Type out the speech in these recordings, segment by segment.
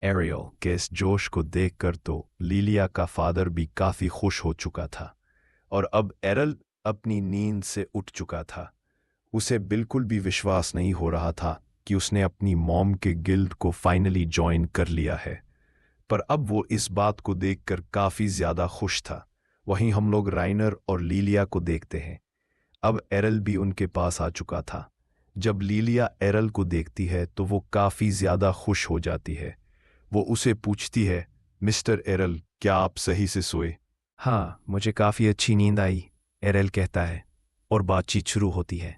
Aerial के इस जोश को देखकर तो लिलिया का फादर भी काफी खुश हो चुका था और अब एरल अपनी नींद से उठ चुका था। उसे बिल्कुल भी विश्वास नहीं हो रहा था कि उसने अपनी मॉम के गिल्ड को फाइनली ज्वाइन कर लिया है, पर अब वो इस बात को देखकर काफी ज्यादा खुश था। वहीं हम लोग राइनर और लीलिया को देखते हैं। अब एरल भी उनके पास आ चुका था। जब लीलिया एरल को देखती है तो वो काफी ज्यादा खुश हो जाती है। वो उसे पूछती है, मिस्टर एरल, क्या आप सही से सोए? हाँ, मुझे काफी अच्छी नींद आई, एरल कहता है और बातचीत शुरू होती है।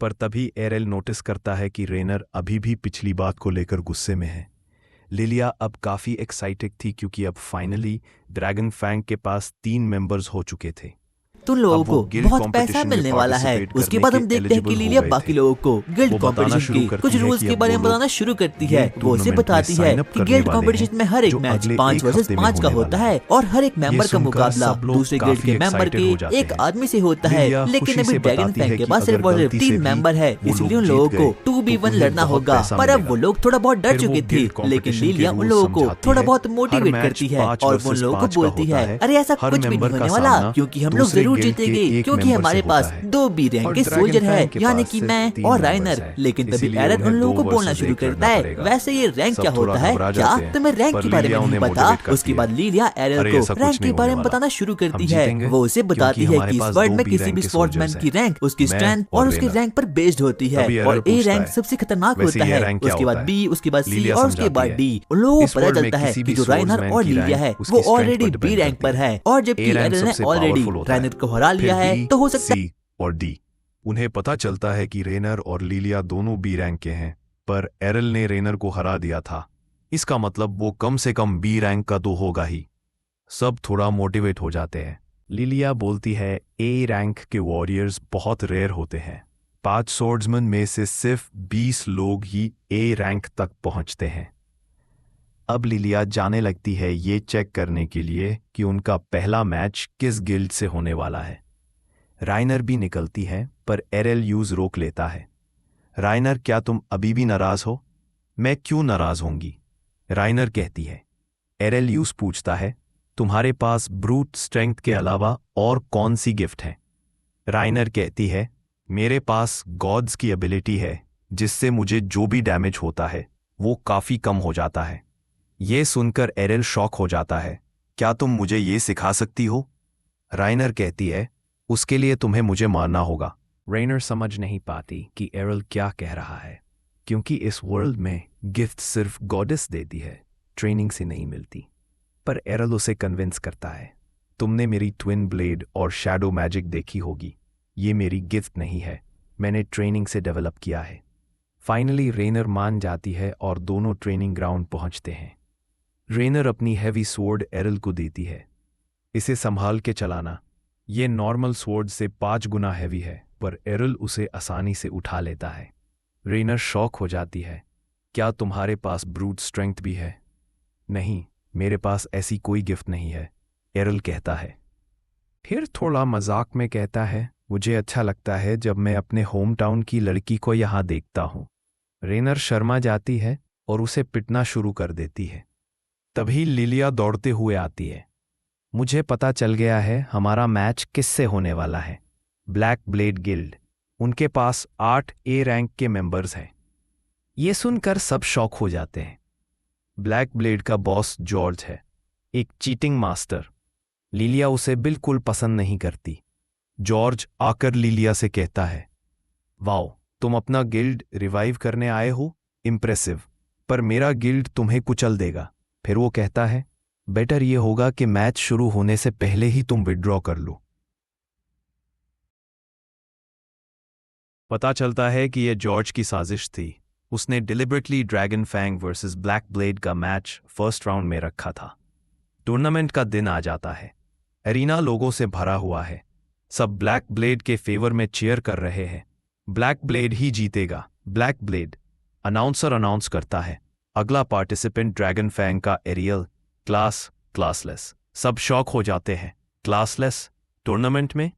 पर तभी एरल नोटिस करता है कि रेनर अभी भी पिछली बात को लेकर गुस्से में है। लिलिया अब काफी एक्साइटेड थी क्योंकि अब फाइनली ड्रैगन फैंग के पास 3 मेंबर्स हो चुके थे। तुम लोगों को बहुत पैसा मिलने वाला है। उसके बाद हम देखते हैं कि लिलिया बाकी लोगों को गिल्ड कंपटीशन के कुछ रूल्स के बारे में बताना शुरू करती है। वो उसे बताती है कि गिल्ड कंपटीशन में हर एक मैच 5 वर्सेस 5 का होता है और हर एक मेंबर का मुकाबला दूसरे गिल्ड के मेंबर के एक आदमी से होता है। लेकिन अभी ड्रैगन फैंग के पास सिर्फ और सिर्फ 3 मेंबर है, इसलिए उन लोगों को 2v1 लड़ना होगा। पर अब वो लोग थोड़ा बहुत डर चुके थे, लेकिन लिलिया उन लोगों को थोड़ा बहुत मोटिवेट करती है और उन लोगों को बोलती है, अरे ऐसा कुछ भी नहीं होने वाला, क्योंकि हम लोग जरूर जीतेंगे, क्योंकि हमारे पास 2 बी रैंक के सोल्जर है, यानी कि मैं और राइनर। लेकिन तभी एरन उन लोगों को बोलना शुरू करता है, वैसे ये रैंक क्या होता है, क्या तुम्हें रैंक के बारे में नहीं पता? उसके बाद लिलिया एरन को रैंक के बारे में बताना शुरू करती है। वो उसे बताती है कि इस वर्ल्ड में किसी भी स्पोर्ट्समैन की रैंक उसकी स्ट्रेंथ और उसके रैंक पर बेस्ड होती है और ए रैंक सबसे खतरनाक होता है, उसके बाद बी, उसके बाद सी और उसके बाद डी। उन लोगों को पता चलता है कि जो राइनर और लिलिया है वो ऑलरेडी बी रैंक पर है और जबकि एरन ने ऑलरेडी राइनर को हरा लिया है, तो हो सकता है और डी। उन्हें पता चलता है कि रेनर और लिलिया दोनों बी रैंक के हैं, पर एरल ने रेनर को हरा दिया था। इसका मतलब वो कम से कम बी रैंक का तो होगा ही। सब थोड़ा मोटिवेट हो जाते हैं। लिलिया बोलती है, ए रैंक के वॉरियर्स बहुत रेयर होते हैं। 5 स्वॉर्ड्समैन में से सिर्फ 20 लोग ही ए रैंक तक पहुंचते हैं। अब लिलिया जाने लगती है ये चेक करने के लिए कि उनका पहला मैच किस गिल्ड से होने वाला है। राइनर भी निकलती है, पर एरल यूज रोक लेता है। राइनर, क्या तुम अभी भी नाराज हो? मैं क्यों नाराज होंगी? राइनर कहती है। एरल यूज पूछता है, तुम्हारे पास ब्रूट स्ट्रेंथ के अलावा और कौन सी गिफ्ट है? राइनर कहती है, मेरे पास गॉड्स की एबिलिटी है जिससे मुझे जो भी डैमेज होता है वो काफी कम हो जाता है। ये सुनकर एरल शॉक हो जाता है। क्या तुम मुझे ये सिखा सकती हो? राइनर कहती है, उसके लिए तुम्हें मुझे मारना होगा। रेनर समझ नहीं पाती कि एरल क्या कह रहा है, क्योंकि इस वर्ल्ड में गिफ्ट सिर्फ गॉडेस देती है, ट्रेनिंग से नहीं मिलती। पर एरल उसे कन्विंस करता है, तुमने मेरी ट्विन ब्लेड और शैडो मैजिक देखी होगी, ये मेरी गिफ्ट नहीं है, मैंने ट्रेनिंग से डेवलप किया है। फाइनली रेनर मान जाती है और दोनों ट्रेनिंग ग्राउंड पहुंचते हैं। रेनर अपनी हैवी स्वॉर्ड एरल को देती है, इसे संभाल के चलाना। ये नॉर्मल स्वॉर्ड से 5 गुना हैवी है, पर एरल उसे आसानी से उठा लेता है। रेनर शॉक हो जाती है, क्या तुम्हारे पास ब्रूट स्ट्रेंथ भी है? नहीं, मेरे पास ऐसी कोई गिफ्ट नहीं है, एरल कहता है। फिर थोड़ा मजाक में कहता है, मुझे अच्छा लगता है जब मैं अपने होम टाउन की लड़की को यहाँ देखता हूँ। रेनर शर्मा जाती है और उसे पिटना शुरू कर देती है। तभी लिलिया दौड़ते हुए आती है। मुझे पता चल गया है हमारा मैच किससे होने वाला है, ब्लैक ब्लेड गिल्ड। उनके पास 8 ए रैंक के मेंबर्स हैं। ये सुनकर सब शॉक हो जाते हैं। ब्लैक ब्लेड का बॉस जॉर्ज है, एक चीटिंग मास्टर। लिलिया उसे बिल्कुल पसंद नहीं करती। जॉर्ज आकर लिलिया से कहता है, वाओ, तुम अपना गिल्ड रिवाइव करने आए हो, इम्प्रेसिव, पर मेरा गिल्ड तुम्हें कुचल देगा। फिर वो कहता है, बेटर ये होगा कि मैच शुरू होने से पहले ही तुम विड्रॉ कर लो। पता चलता है कि यह जॉर्ज की साजिश थी। उसने deliberately Dragon Fang versus Black Blade का मैच फर्स्ट राउंड में रखा था। टूर्नामेंट का दिन आ जाता है। एरिना लोगों से भरा हुआ है। सब ब्लैक ब्लेड के फेवर में चीयर कर रहे हैं। ब्लैक ब्लेड ही जीतेगा। ब्लैक ब्लेड, अनाउंसर अनाउंस करता है। अगला पार्टिसिपेंट ड्रैगन फैंग का एरियल, क्लासलेस। सब शॉक हो जाते हैं। क्लासलेस टूर्नामेंट में?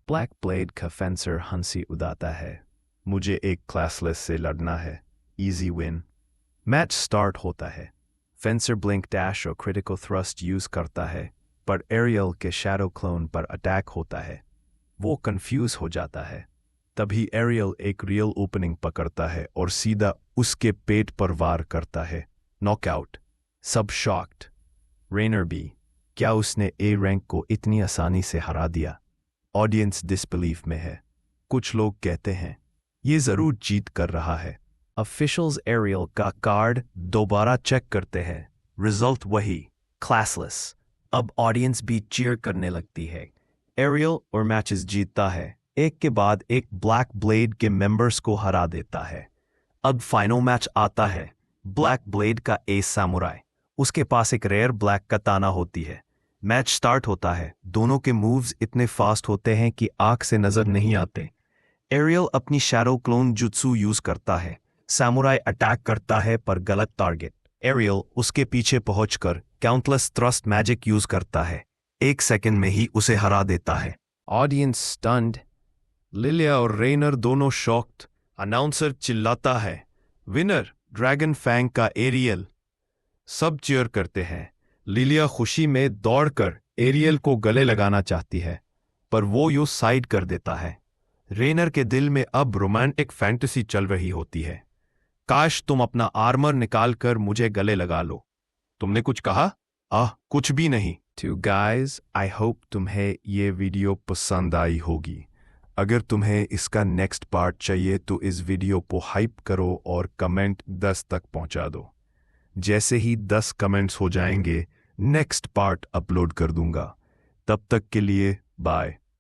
ब्लैक ब्लेड का फेंसर हंसी उड़ाता है, मुझे एक क्लासलेस से लड़ना है, इजी विन। मैच स्टार्ट होता है। फेंसर ब्लिंक डैश और क्रिटिकल थ्रस्ट यूज करता है, पर एरियल के शैडो क्लोन पर अटैक होता है। वो कंफ्यूज हो जाता है। तभी एरियल एक रियल ओपनिंग पकड़ता है और सीधा उसके पेट पर वार करता है। नॉकआउट। सब शॉक्ड। रेनर भी, क्या उसने ए रैंक को इतनी आसानी से हरा दिया? ऑडियंस डिसबिलीफ में है। कुछ लोग कहते हैं ये जरूर जीत कर रहा है। ऑफिशियल्स एरियल का कार्ड दोबारा चेक करते हैं। रिजल्ट वही, क्लासलेस। अब ऑडियंस भी चीयर करने लगती है। एरियल और मैचेस जीतता है, एक के बाद एक ब्लैक ब्लेड के मेंबर्स को हरा देता है। अब फाइनल मैच आता है। ब्लैक ब्लेड का एस सामुराई, उसके पास एक रेयर ब्लैक कताना होती है। मैच स्टार्ट होता है। दोनों के मूव्स इतने फास्ट होते हैं कि आंख से नजर नहीं आते। एरियल अपनी शैडो क्लोन जुत्सु यूज करता है। सामुराई अटैक करता है पर गलत टारगेट। एरियल उसके पीछे पहुंचकर काउंटलेस थ्रस्ट मैजिक यूज करता है। 1 सेकंड में ही उसे हरा देता है। Audience stunned. लिलिया और रेनर दोनों शॉक्ड। अनाउंसर चिल्लाता है, विनर ड्रैगन फैंग का एरियल। सब चीयर करते हैं। लिलिया खुशी में दौड़कर एरियल को गले लगाना चाहती है, पर वो यो साइड कर देता है। रेनर के दिल में अब रोमांटिक फैंटेसी चल रही होती है। काश तुम अपना आर्मर निकाल कर मुझे गले लगा लो। तुमने कुछ कहा? कुछ भी नहीं। टू गाइज, आई होप तुम्हें ये वीडियो पसंद आई होगी। अगर तुम्हें इसका नेक्स्ट पार्ट चाहिए तो इस वीडियो को हाइप करो और कमेंट 10 तक पहुंचा दो। जैसे ही 10 कमेंट्स हो जाएंगे, नेक्स्ट पार्ट अपलोड कर दूंगा। तब तक के लिए बाय।